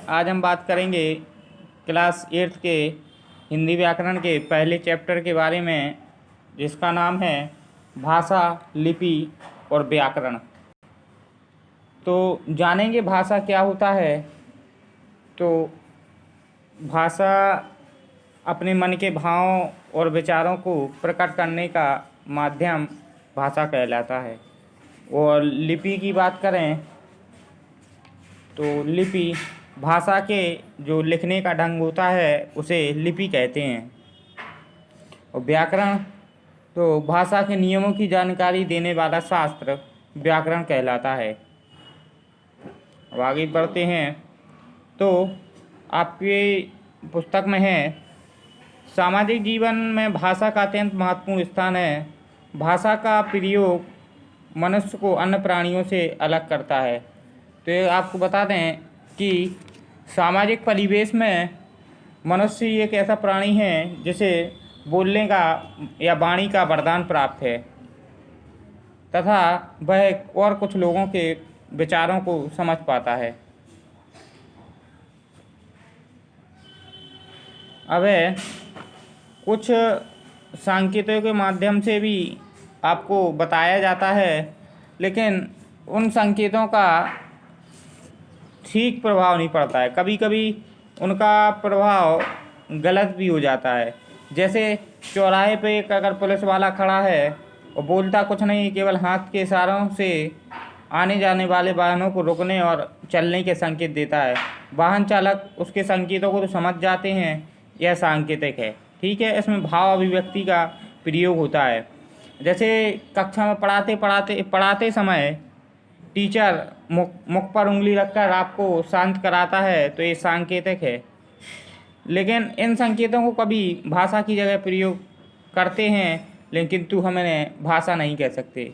आज हम बात करेंगे क्लास 8th के हिंदी व्याकरण के पहले चैप्टर के बारे में, जिसका नाम है भाषा, लिपि और व्याकरण। तो जानेंगे भाषा क्या होता है। तो भाषा अपने मन के भावों और विचारों को प्रकट करने का माध्यम भाषा कहलाता है। और लिपि की बात करें तो लिपि भाषा के जो लिखने का ढंग होता है उसे लिपि कहते हैं। और व्याकरण तो भाषा के नियमों की जानकारी देने वाला शास्त्र व्याकरण कहलाता है। अब आगे बढ़ते हैं। तो आपकी पुस्तक में है, सामाजिक जीवन में भाषा का अत्यंत महत्वपूर्ण स्थान है। भाषा का प्रयोग मनुष्य को अन्य प्राणियों से अलग करता है। तो ये आपको बता दें कि सामाजिक परिवेश में मनुष्य एक ऐसा प्राणी है जिसे बोलने का या वाणी का वरदान प्राप्त है तथा वह और कुछ लोगों के विचारों को समझ पाता है। अब कुछ संकेतों के माध्यम से भी आपको बताया जाता है, लेकिन उन संकेतों का ठीक प्रभाव नहीं पड़ता है। कभी कभी उनका प्रभाव गलत भी हो जाता है। जैसे चौराहे पे एक अगर पुलिस वाला खड़ा है और बोलता कुछ नहीं, केवल हाथ के इशारों से आने जाने वाले वाहनों को रुकने और चलने के संकेत देता है। वाहन चालक उसके संकेतों को तो समझ जाते हैं, यह सांकेतिक है। ठीक है, इसमें भाव अभिव्यक्ति का प्रयोग होता है। जैसे कक्षा में पढ़ाते समय टीचर मुख पर उंगली रखकर आपको शांत कराता है, तो ये सांकेतिक है। लेकिन इन संकेतों को कभी भाषा की जगह प्रयोग करते हैं, लेकिन किंतु हम इन्हें भाषा नहीं कह सकते,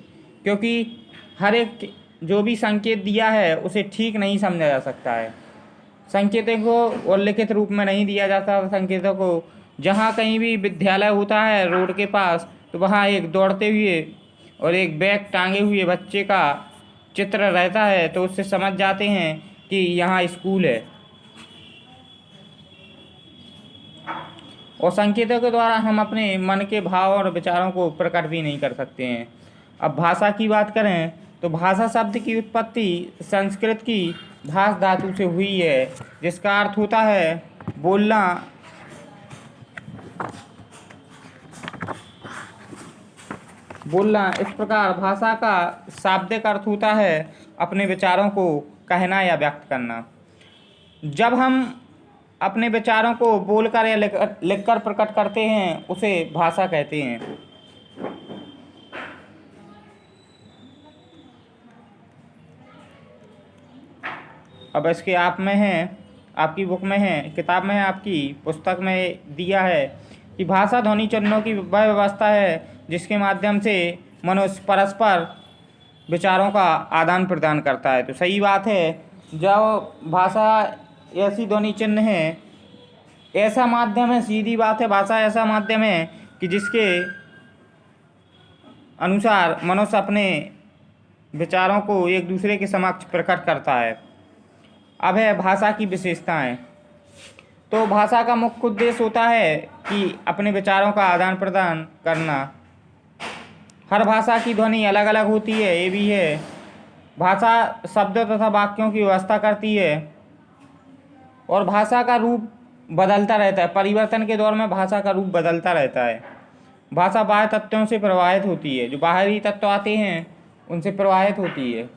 क्योंकि हर एक जो भी संकेत दिया है उसे ठीक नहीं समझा जा सकता है। संकेतों को और लिखित रूप में नहीं दिया जाता। संकेतों को जहाँ कहीं भी विद्यालय होता है रोड के पास, तो वहाँ एक दौड़ते हुए और एक बैग टांगे हुए बच्चे का चित्र रहता है, तो उससे समझ जाते हैं कि यहाँ स्कूल है। और संकेतों के द्वारा हम अपने मन के भाव और विचारों को प्रकट भी नहीं कर सकते हैं। अब भाषा की बात करें तो भाषा शब्द की उत्पत्ति संस्कृत की भाष धातु से हुई है, जिसका अर्थ होता है बोलना। इस प्रकार भाषा का शाब्दिक अर्थ होता है अपने विचारों को कहना या व्यक्त करना। जब हम अपने विचारों को बोलकर या लिखकर प्रकट करते हैं उसे भाषा कहते हैं। अब इसके आप में है, आपकी बुक में है, किताब में है, आपकी पुस्तक में दिया है कि भाषा ध्वनि चिन्हों की वह व्यवस्था है जिसके माध्यम से मनुष्य परस्पर विचारों का आदान प्रदान करता है। तो सही बात है, जब भाषा ऐसी ध्वनि चिन्ह है, ऐसा माध्यम है, सीधी बात है, भाषा ऐसा माध्यम है कि जिसके अनुसार मनुष्य अपने विचारों को एक दूसरे के समक्ष प्रकट करता है। अब है भाषा की विशेषताएं। तो भाषा का मुख्य उद्देश्य होता है कि अपने विचारों का आदान प्रदान करना। हर भाषा की ध्वनि अलग अलग होती है, ये भी है। भाषा शब्द तथा वाक्यों की व्यवस्था करती है और भाषा का रूप बदलता रहता है। परिवर्तन के दौर में भाषा का रूप बदलता रहता है। भाषा बाह्य तत्वों से प्रभावित होती है, जो बाहरी तत्व आते हैं उनसे प्रभावित होती है।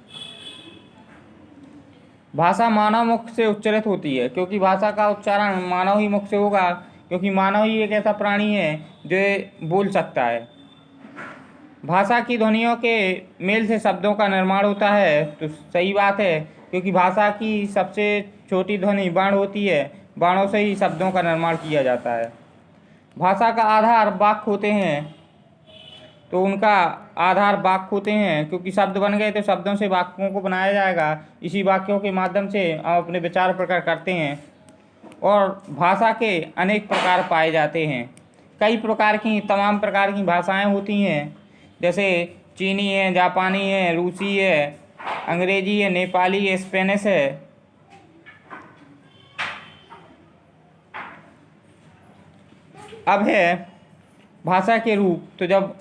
भाषा मानव मुख से उच्चारित होती है, क्योंकि भाषा का उच्चारण मानव ही मुख से होगा, क्योंकि मानव ही एक ऐसा प्राणी है जो बोल सकता है। भाषा की ध्वनियों के मेल से शब्दों का निर्माण होता है। तो सही बात है, क्योंकि भाषा की सबसे छोटी ध्वनि बाण होती है, बाणों से ही शब्दों का निर्माण किया जाता है। भाषा का आधार वाक्य होते हैं, तो उनका आधार वाक्य होते हैं, क्योंकि शब्द बन गए तो शब्दों से वाक्यों को बनाया जाएगा। इसी वाक्यों के माध्यम से हम अपने विचार प्रकट करते हैं। और भाषा के अनेक प्रकार पाए जाते हैं। कई प्रकार की, तमाम प्रकार की भाषाएं होती हैं, जैसे चीनी है, जापानी है, रूसी है, अंग्रेजी है, नेपाली है, स्पेनिश है, अब है भाषा के रूप। तो जब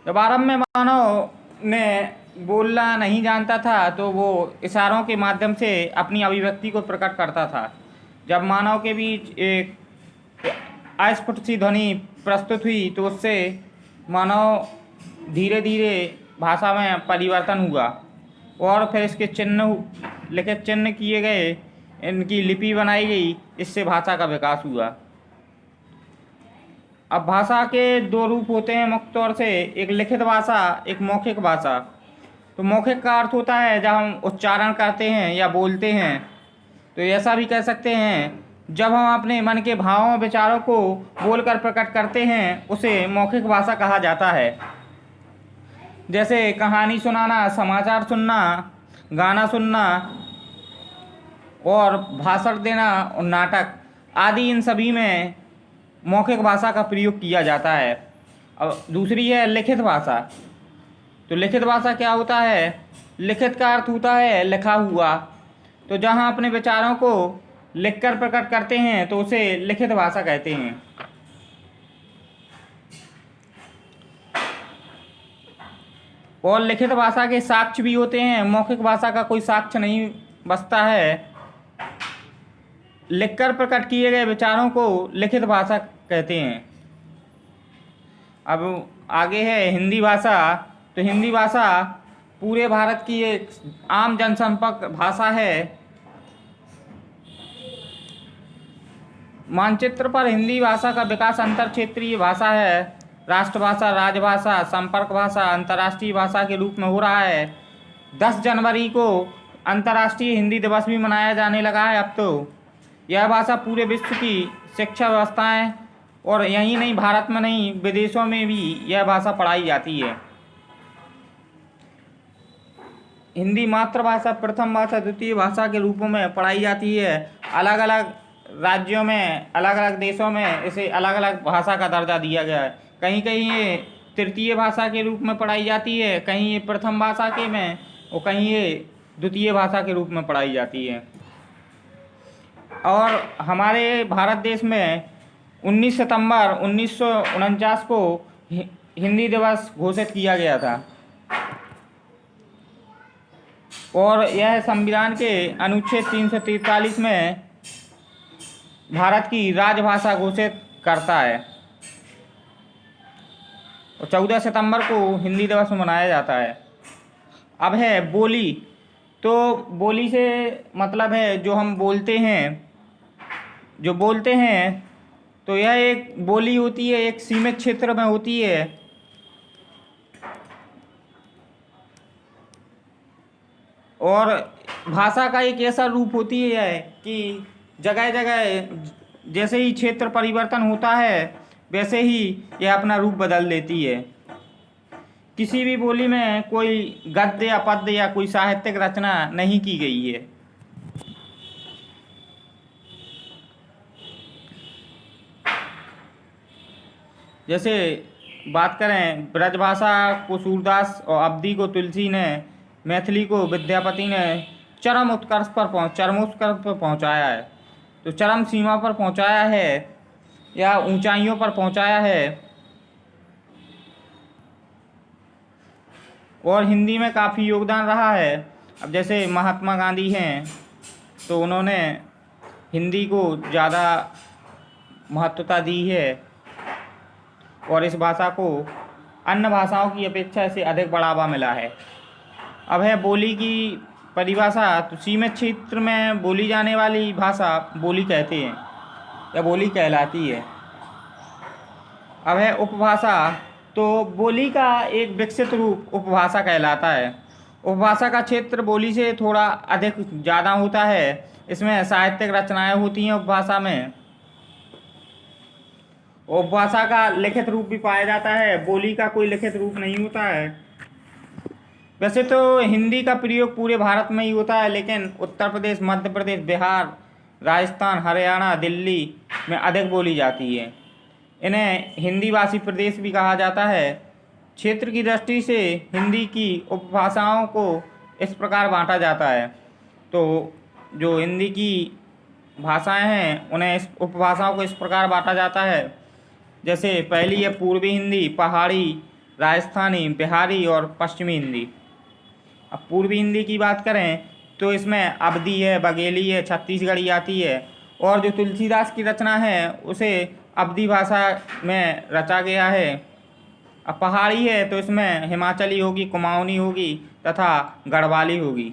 आरंभ में मानव ने बोलना नहीं जानता था तो वो इशारों के माध्यम से अपनी अभिव्यक्ति को प्रकट करता था। जब मानव के बीच एक अस्फुट सी ध्वनि प्रस्तुत हुई तो उससे मानव धीरे धीरे भाषा में परिवर्तन हुआ और फिर इसके चिन्ह लिखित चिन्ह किए गए, इनकी लिपि बनाई गई, इससे भाषा का विकास हुआ। अब भाषा के दो रूप होते हैं मुख्य तौर से, एक लिखित भाषा, एक मौखिक भाषा। तो मौखिक का अर्थ होता है जब हम उच्चारण करते हैं या बोलते हैं। तो ऐसा भी कह सकते हैं जब हम अपने मन के भावों विचारों को बोलकर प्रकट करते हैं उसे मौखिक भाषा कहा जाता है। जैसे कहानी सुनाना, समाचार सुनना, गाना सुनना और भाषण देना और नाटक आदि, इन सभी में मौखिक भाषा का प्रयोग किया जाता है। अब दूसरी है लिखित भाषा। तो लिखित भाषा क्या होता है? लिखित का अर्थ होता है लिखा हुआ। तो जहाँ अपने विचारों को लिखकर प्रकट करते हैं तो उसे लिखित भाषा कहते हैं। और लिखित भाषा के साक्ष्य भी होते हैं। मौखिक भाषा का कोई साक्ष्य नहीं बचता है। लिखकर प्रकट किए गए विचारों को लिखित भाषा कहते हैं। अब आगे है हिंदी भाषा। तो हिंदी भाषा पूरे भारत की एक आम जनसंपर्क भाषा है। मानचित्र पर हिंदी भाषा का विकास अंतर क्षेत्रीय भाषा है, राष्ट्रभाषा, राजभाषा, संपर्क भाषा, अंतर्राष्ट्रीय भाषा के रूप में हो रहा है। 10 जनवरी को अंतर्राष्ट्रीय हिंदी दिवस भी मनाया जाने लगा है अब तो। यह भाषा पूरे विश्व की शिक्षा व्यवस्थाएं और यहीं नहीं, भारत में नहीं, विदेशों में भी यह भाषा पढ़ाई जाती है। हिंदी मातृभाषा, प्रथम भाषा, द्वितीय भाषा के रूपों में पढ़ाई जाती है। अलग अलग राज्यों में, अलग अलग देशों में इसे अलग अलग भाषा का दर्जा दिया गया है। कहीं कहीं ये तृतीय भाषा के रूप में पढ़ाई जाती है, कहीं ये प्रथम भाषा के में और कहीं ये द्वितीय भाषा के रूप में पढ़ाई जाती है। और हमारे भारत देश में 19 सितंबर 1949 को हिंदी दिवस घोषित किया गया था और यह संविधान के अनुच्छेद 343 में भारत की राजभाषा घोषित करता है। और 14 सितंबर को हिंदी दिवस मनाया जाता है। अब है बोली। तो बोली से मतलब है जो हम बोलते हैं, जो बोलते हैं। तो यह एक बोली होती है, एक सीमित क्षेत्र में होती है। और भाषा का एक ऐसा रूप होती है कि जगह जगह जैसे ही क्षेत्र परिवर्तन होता है वैसे ही यह अपना रूप बदल देती है। किसी भी बोली में कोई गद्य या पद्य या कोई साहित्यिक रचना नहीं की गई है। जैसे बात करें, ब्रजभाषा को सूरदास और अवधी को तुलसी ने, मैथिली को विद्यापति ने चरमोत्कर्ष पर पहुंचाया है। तो चरम सीमा पर पहुंचाया है या ऊंचाइयों पर पहुंचाया है। और हिंदी में काफ़ी योगदान रहा है। अब जैसे महात्मा गांधी हैं तो उन्होंने हिंदी को ज़्यादा महत्वता दी है और इस भाषा को अन्य भाषाओं की अपेक्षा से अधिक बढ़ावा मिला है। अब है बोली की परिभाषा। तो सीमित क्षेत्र में बोली जाने वाली भाषा बोली कहते हैं या बोली कहलाती है। अब है उपभाषा। तो बोली का एक विकसित रूप उपभाषा कहलाता है। उपभाषा का क्षेत्र बोली से थोड़ा अधिक ज़्यादा होता है। इसमें साहित्यिक रचनाएं होती हैं उपभाषा में। उपभाषा का लिखित रूप भी पाया जाता है, बोली का कोई लिखित रूप नहीं होता है। वैसे तो हिंदी का प्रयोग पूरे भारत में ही होता है, लेकिन उत्तर प्रदेश, मध्य प्रदेश, बिहार, राजस्थान, हरियाणा, दिल्ली में अधिक बोली जाती है। इन्हें हिंदी भाषी प्रदेश भी कहा जाता है। क्षेत्र की दृष्टि से हिंदी की उपभाषाओं को इस प्रकार बांटा जाता है। तो जो हिंदी की भाषाएं हैं उन्हें इस उपभाषाओं को इस प्रकार बांटा जाता है। जैसे पहली है पूर्वी हिंदी, पहाड़ी, राजस्थानी, बिहारी और पश्चिमी हिंदी। अब पूर्वी हिंदी की बात करें तो इसमें अवधी है, बघेली है, छत्तीसगढ़ी आती है, और जो तुलसीदास की रचना है उसे अवधी भाषा में रचा गया है। अब पहाड़ी है तो इसमें हिमाचली होगी, कुमाऊनी होगी तथा गढ़वाली होगी।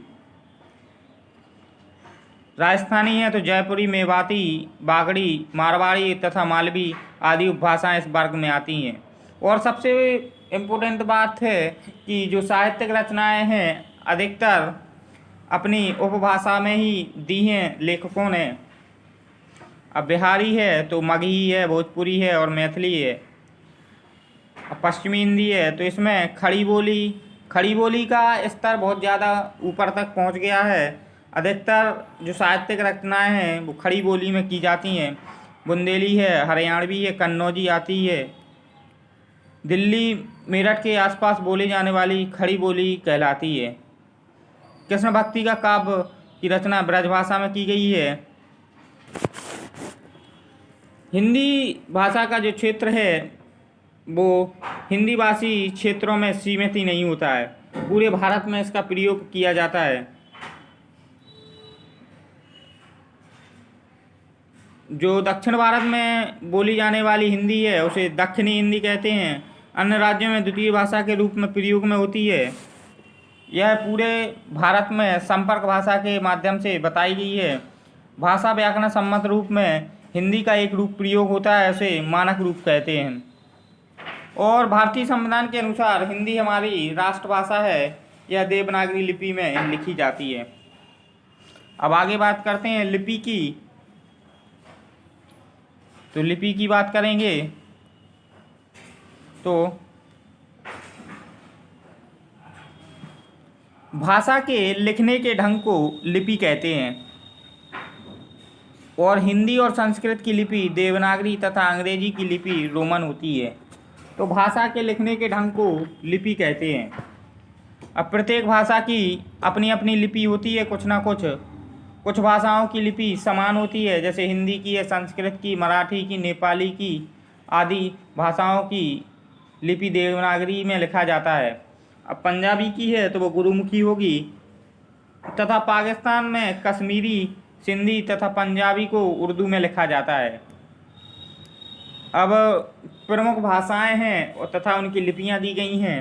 राजस्थानी है तो जयपुरी, मेवाती, बागड़ी, मारवाड़ी तथा मालवी आदि उपभाषाएं इस वर्ग में आती हैं। और सबसे इम्पोर्टेंट बात है कि जो साहित्यिक रचनाएं हैं अधिकतर अपनी उपभाषा में ही दी हैं लेखकों ने। अब बिहारी है तो मगही है, भोजपुरी है और मैथिली है। अब पश्चिमी हिंदी है तो इसमें खड़ी बोली का स्तर बहुत ज़्यादा ऊपर तक पहुंच गया है। अधिकतर जो साहित्यिक रचनाएं हैं वो खड़ी बोली में की जाती हैं। बुंदेली है, हरियाणवी है, कन्नौजी आती है। दिल्ली मेरठ के आसपास बोली जाने वाली खड़ी बोली कहलाती है। कृष्ण भक्ति का काव्य की रचना ब्रजभाषा में की गई है। हिंदी भाषा का जो क्षेत्र है वो हिंदी भाषी क्षेत्रों में सीमित ही नहीं होता है, पूरे भारत में इसका प्रयोग किया जाता है। जो दक्षिण भारत में बोली जाने वाली हिंदी है उसे दक्षिणी हिंदी कहते हैं। अन्य राज्यों में द्वितीय भाषा के रूप में प्रयोग में होती है। यह पूरे भारत में संपर्क भाषा के माध्यम से बताई गई है। भाषा व्याकरण सम्मत रूप में हिंदी का एक रूप प्रयोग होता है, उसे मानक रूप कहते हैं। और भारतीय संविधान के अनुसार हिंदी हमारी राष्ट्रभाषा है। यह देवनागरी लिपि में लिखी जाती है। अब आगे बात करते हैं लिपि की। तो लिपि की बात करेंगे तो भाषा के लिखने के ढंग को लिपि कहते हैं। और हिंदी और संस्कृत की लिपि देवनागरी तथा अंग्रेजी की लिपि रोमन होती है। तो भाषा के लिखने के ढंग को लिपि कहते हैं। अब प्रत्येक भाषा की अपनी अपनी लिपि होती है कुछ ना कुछ भाषाओं की लिपि समान होती है, जैसे हिंदी की है, संस्कृत की, मराठी की, नेपाली की आदि भाषाओं की लिपि देवनागरी में लिखा जाता है। अब पंजाबी की है तो वो गुरुमुखी होगी तथा पाकिस्तान में कश्मीरी, सिंधी तथा पंजाबी को उर्दू में लिखा जाता है। अब प्रमुख भाषाएं हैं और तथा उनकी लिपियां दी गई हैं।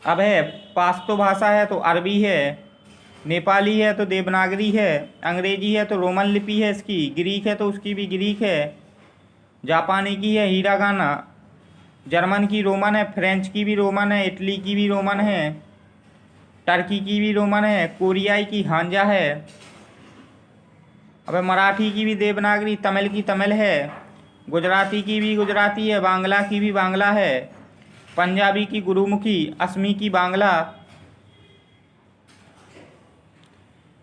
अब है पाश्तो भाषा है तो अरबी है, नेपाली है तो देवनागरी है, अंग्रेजी है तो रोमन लिपि है इसकी, ग्रीक है तो उसकी भी ग्रीक है, जापानी की है हिरागाना, जर्मन की रोमन है, फ्रेंच की भी रोमन है, इटली की भी रोमन है, टर्की की भी रोमन है, कोरियाई की हांजा है। अब मराठी की भी देवनागरी, तमिल की तमिल है, गुजराती की भी गुजराती है, बांग्ला की भी बांग्ला है, पंजाबी की गुरुमुखी, असमी की बांग्ला,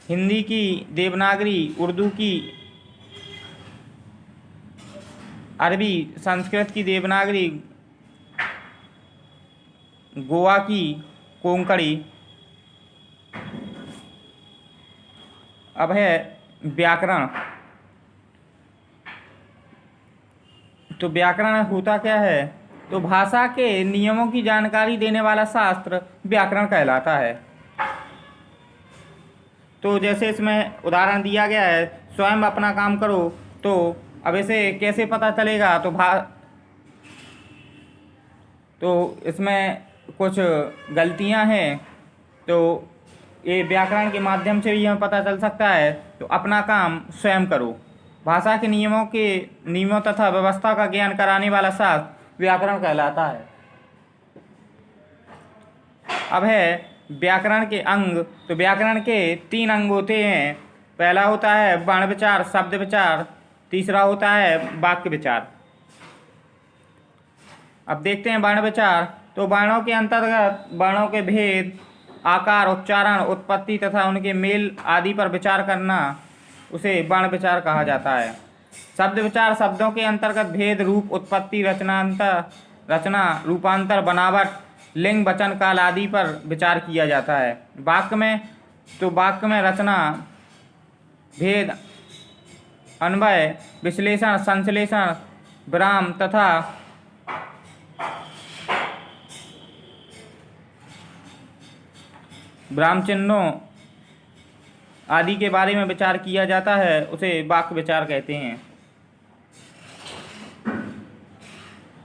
हिंदी की देवनागरी, उर्दू की अरबी, संस्कृत की देवनागरी, गोवा की कोंकणी। अब है व्याकरण। तो व्याकरण होता क्या है? तो भाषा के नियमों की जानकारी देने वाला शास्त्र व्याकरण कहलाता है। तो जैसे इसमें उदाहरण दिया गया है, स्वयं अपना काम करो। तो अब इसे कैसे पता चलेगा? तो इसमें कुछ गलतियां हैं, तो ये व्याकरण के माध्यम से भी हमें पता चल सकता है। तो अपना काम स्वयं करो। भाषा के नियमों तथा व्यवस्था का ज्ञान कराने वाला शास्त्र व्याकरण कहलाता है। अब है व्याकरण के अंग। तो व्याकरण के 3 अंग होते हैं। पहला होता है वर्ण विचार, शब्द विचार, तीसरा होता है वाक्य विचार। अब देखते हैं वर्ण विचार। तो वर्णों के अंतर्गत वर्णों के भेद, आकार, उच्चारण, उत्पत्ति तथा उनके मेल आदि पर विचार करना उसे वर्ण विचार कहा जाता है। शब्द विचार शब्दों के अंतर्गत भेद, रूप, उत्पत्ति, रचना, रूपांतर, बनावट लिंग, वचन, काल आदि पर विचार किया जाता है। वाक्य में रचना, भेद, अन्वय, विश्लेषण, संश्लेषण, विराम तथा विराम चिन्हों आदि के बारे में विचार किया जाता है, उसे वाक्य विचार कहते हैं।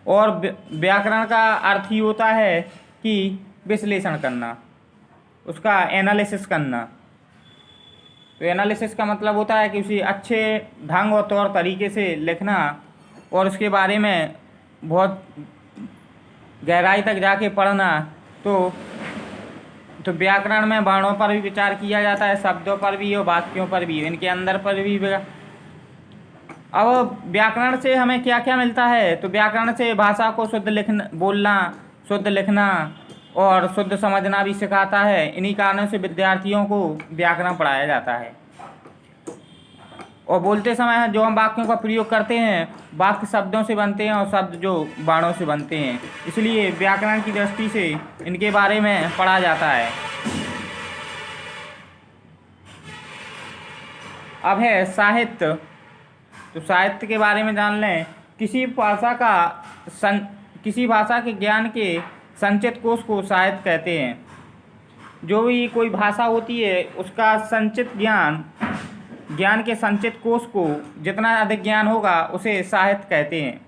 और व्याकरण का अर्थ ही होता है कि विश्लेषण करना, उसका एनालिसिस करना। तो एनालिसिस का मतलब होता है कि उसे अच्छे ढंग और तौर तरीके से लिखना और उसके बारे में बहुत गहराई तक जाके पढ़ना। तो व्याकरण में वर्णों पर भी विचार किया जाता है, शब्दों पर भी और वाक्यों पर भी, इनके अंदर पर भी। अब व्याकरण से हमें क्या क्या मिलता है? तो व्याकरण से भाषा को शुद्ध बोलना, शुद्ध लिखना और शुद्ध समझना भी सिखाता है। इन्हीं कारणों से विद्यार्थियों को व्याकरण पढ़ाया जाता है। और बोलते समय जो हम वाक्यों का प्रयोग करते हैं, वाक्य शब्दों से बनते हैं और शब्द जो बाणों से बनते हैं, इसलिए व्याकरण की दृष्टि से इनके बारे में पढ़ा जाता है। अब है साहित्य। तो साहित्य के बारे में जान लें। किसी भाषा के ज्ञान के संचित कोश को साहित्य कहते हैं। जो भी कोई भाषा होती है, उसका संचित ज्ञान के संचित कोश को जितना अधिक ज्ञान होगा, उसे साहित्य कहते हैं।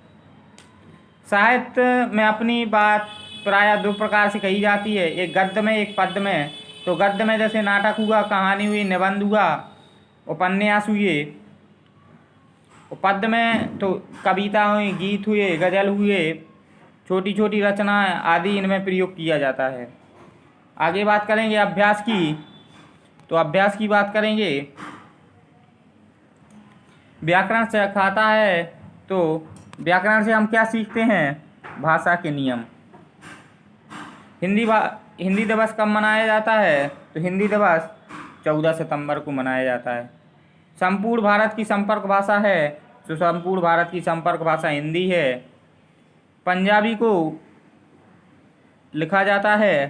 साहित्य में अपनी बात प्रायः दो प्रकार से कही जाती है, एक गद्य में, एक पद्य में। तो गद्य में जैसे नाटक हुआ, कहानी हुई, निबंध हुआ, उपन्यास हुए। और पद्य में तो कविता हुई, गीत हुए, गज़ल हुए, छोटी छोटी रचनाएं आदि इनमें प्रयोग किया जाता है। आगे बात करेंगे अभ्यास की। तो अभ्यास की बात करेंगे। व्याकरण सिखाता है। तो व्याकरण से हम क्या सीखते हैं? भाषा के नियम। हिंदी दिवस कब मनाया जाता है? तो हिंदी दिवस 14 सितंबर को मनाया जाता है। संपूर्ण भारत की संपर्क भाषा है। तो संपूर्ण भारत की संपर्क भाषा हिंदी है। पंजाबी को लिखा जाता है।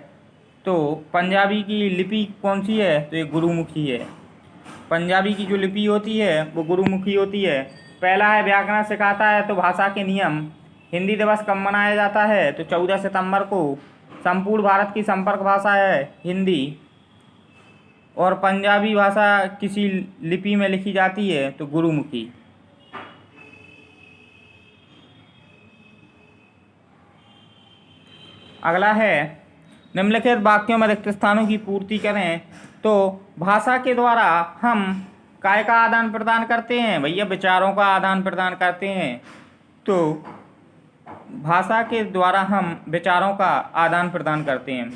तो पंजाबी की लिपि कौन सी है? तो ये गुरुमुखी है। पंजाबी की जो लिपि होती है वो गुरुमुखी होती है। पहला है व्याकरण सिखाता है। तो भाषा के नियम। हिंदी दिवस कब मनाया जाता है? तो 14 सितंबर को। संपूर्ण भारत की संपर्क भाषा है हिंदी। और पंजाबी भाषा किसी लिपि में लिखी जाती है, तो गुरुमुखी। अगला है निम्नलिखित वाक्यों में रिक्त स्थानों की पूर्ति करें। तो भाषा के द्वारा हम काय का आदान प्रदान करते हैं? भैया विचारों का आदान प्रदान करते हैं। तो भाषा के द्वारा हम विचारों का आदान प्रदान करते हैं।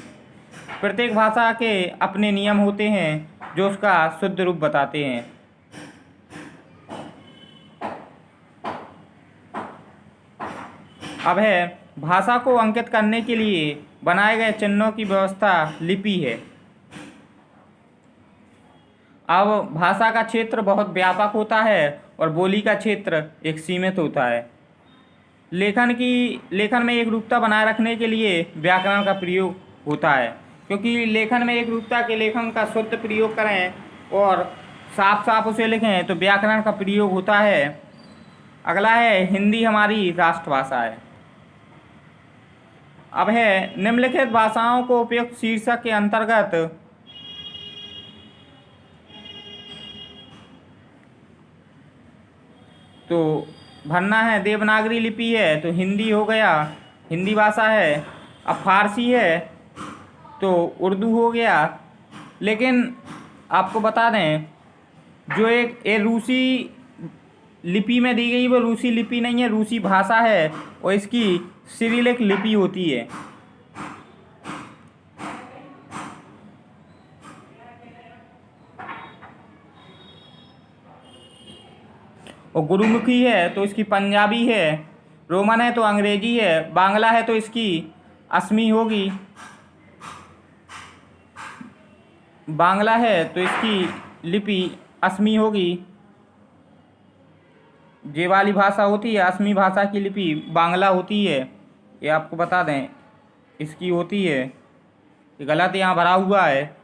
प्रत्येक भाषा के अपने नियम होते हैं जो उसका शुद्ध रूप बताते हैं। अब है भाषा को अंकित करने के लिए बनाए गए चिन्हों की व्यवस्था लिपि है। अब भाषा का क्षेत्र बहुत व्यापक होता है और बोली का क्षेत्र एक सीमित होता है। लेखन में एक रूपता बनाए रखने के लिए व्याकरण का प्रयोग होता है, क्योंकि लेखन में एक रूपता के लेखन का शुद्ध प्रयोग करें और साफ साफ उसे लिखें तो व्याकरण का प्रयोग होता है। अगला है हिंदी हमारी राष्ट्रभाषा है। अब है निम्नलिखित भाषाओं को उपयुक्त शीर्षक के अंतर्गत तो भरना है। देवनागरी लिपि है तो हिंदी हो गया, हिंदी भाषा है। अब फारसी है तो उर्दू हो गया। लेकिन आपको बता दें, जो एक रूसी लिपि में दी गई वो रूसी लिपि नहीं है, रूसी भाषा है और इसकी सिरिलिक लिपि होती है। और गुरुमुखी है तो इसकी पंजाबी है। रोमन है तो अंग्रेजी है। बांग्ला है तो इसकी असमी होगी। बांग्ला है तो इसकी लिपि असमी होगी। ये वाली भाषा होती है असमी भाषा की लिपि बांग्ला होती है, ये आपको बता दें। इसकी होती है, ये गलत यहाँ भरा हुआ है।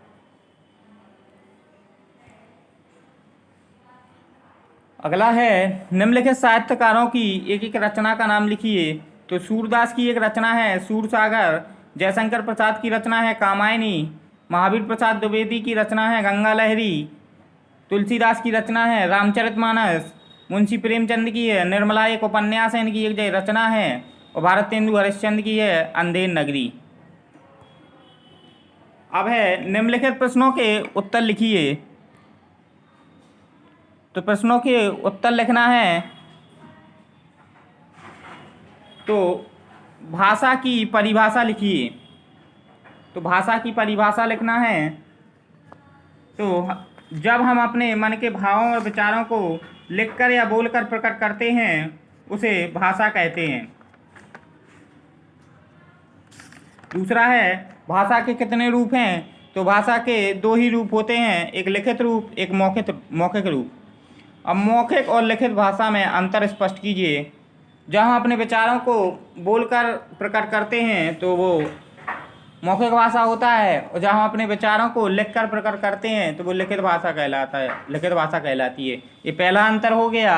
अगला है निम्नलिखित साहित्यकारों की एक एक रचना का नाम लिखिए। तो सूरदास की एक रचना है सूरसागर, जयशंकर प्रसाद की रचना है कामायनी, महावीर प्रसाद द्विवेदी की रचना है गंगा लहरी, तुलसीदास की रचना है रामचरितमानस, मुंशी प्रेमचंद की है निर्मला एक उपन्यास है, इनकी एक रचना है, और भारतेंदु हरिश्चंद्र की है अंधेर नगरी। अब है निम्नलिखित प्रश्नों के उत्तर लिखिए। तो प्रश्नों के उत्तर लिखना है, तो भाषा की परिभाषा लिखिए। तो भाषा की परिभाषा लिखना है, तो जब हम अपने मन के भावों और विचारों को लिखकर या बोलकर प्रकट करते हैं उसे भाषा कहते हैं। दूसरा है भाषा के कितने रूप हैं। तो भाषा के दो ही रूप होते हैं, एक लिखित रूप, एक मौखिक रूप। अब मौखिक और लिखित भाषा में अंतर स्पष्ट कीजिए। जहाँ अपने विचारों को बोलकर प्रकट करते हैं तो वो मौखिक भाषा होता है, और जहाँ अपने विचारों को लिखकर प्रकट करते हैं तो वो लिखित भाषा कहलाती है। ये पहला अंतर हो गया।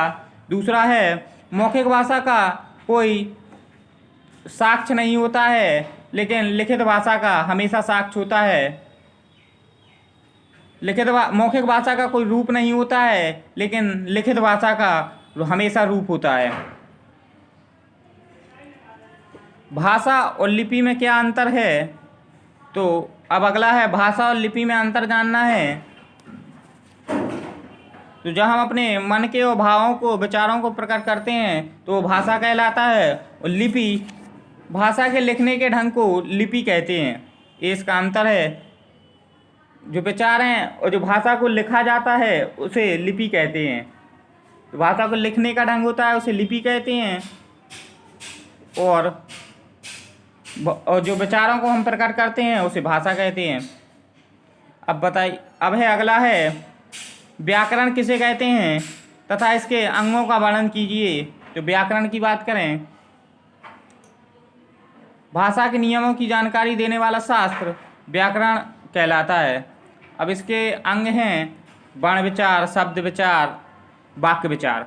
दूसरा है मौखिक भाषा का कोई साक्ष्य नहीं होता है, लेकिन लिखित भाषा का हमेशा साक्ष्य होता है। मौखिक भाषा का कोई रूप नहीं होता है, लेकिन लिखित भाषा का हमेशा रूप होता है। भाषा और लिपि में क्या अंतर है। तो अब अगला है भाषा और लिपि में अंतर जानना है। तो जब हम अपने मन के और भावों को विचारों को प्रकट करते हैं तो वो भाषा कहलाता है, और लिपि भाषा के लिखने के ढंग को लिपि कहते हैं। ये इसका अंतर है। जो विचार हैं और जो भाषा को लिखा जाता है उसे लिपि कहते हैं। तो भाषा को लिखने का ढंग होता है उसे लिपि कहते हैं, और जो विचारों को हम प्रकट करते हैं उसे भाषा कहते हैं। अब बताइए, अब है अगला है व्याकरण किसे कहते हैं तथा इसके अंगों का वर्णन कीजिए। तो व्याकरण की बात करें, भाषा के नियमों की जानकारी देने वाला शास्त्र व्याकरण कहलाता है। अब इसके अंग हैं वर्ण विचार, शब्द विचार, वाक्य विचार।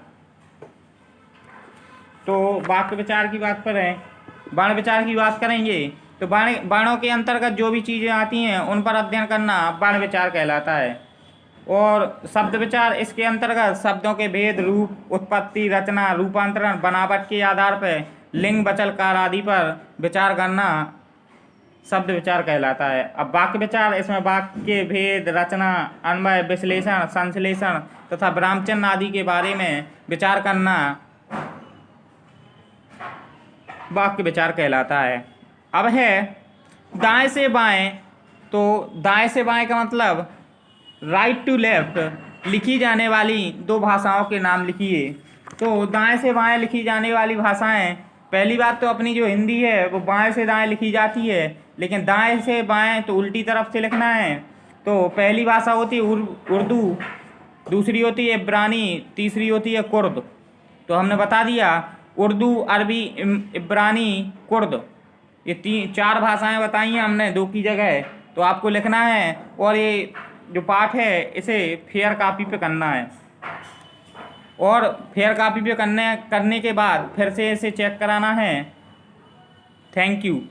तो वाक्य विचार की बात करें, वर्ण विचार की बात करेंगे तो वर्णों के अंतर्गत जो भी चीज़ें आती हैं उन पर अध्ययन करना वर्ण विचार कहलाता है। और शब्द विचार इसके अंतर्गत शब्दों के भेद, रूप, उत्पत्ति, रचना, रूपांतरण, बनावट के आधार पर लिंग, वचन, काल आदि पर विचार करना शब्द विचार कहलाता है। अब वाक्य विचार, इसमें वाक्य के भेद, रचना, अन्वय, विश्लेषण, संश्लेषण तथा ब्राह्मचर्य आदि के बारे में विचार करना वाक्य विचार कहलाता है। अब है दाएं से बाएं। तो दाएं से बाएं का मतलब राइट टू लेफ्ट लिखी जाने वाली दो भाषाओं के नाम लिखिए। तो दाएं से बाएं लिखी जाने वाली भाषाएं, पहली बात तो अपनी जो हिंदी है वो बाएं से दाएं लिखी जाती है, लेकिन दाएं से बाएं तो उल्टी तरफ से लिखना है। तो पहली भाषा होती है उर्दू, दूसरी होती है इब्रानी, तीसरी होती है कुर्द। तो हमने बता दिया उर्दू, अरबी, इब्रानी, कुर्द, ये चार भाषाएं बताई हैं हमने दो की जगह। तो आपको लिखना है, और ये जो पाठ है इसे फेयर कॉपी पे करना है, और फेयर कॉपी पे करने के बाद फिर से इसे चेक कराना है। Thank you.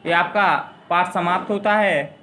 ये आपका पाठ समाप्त होता है।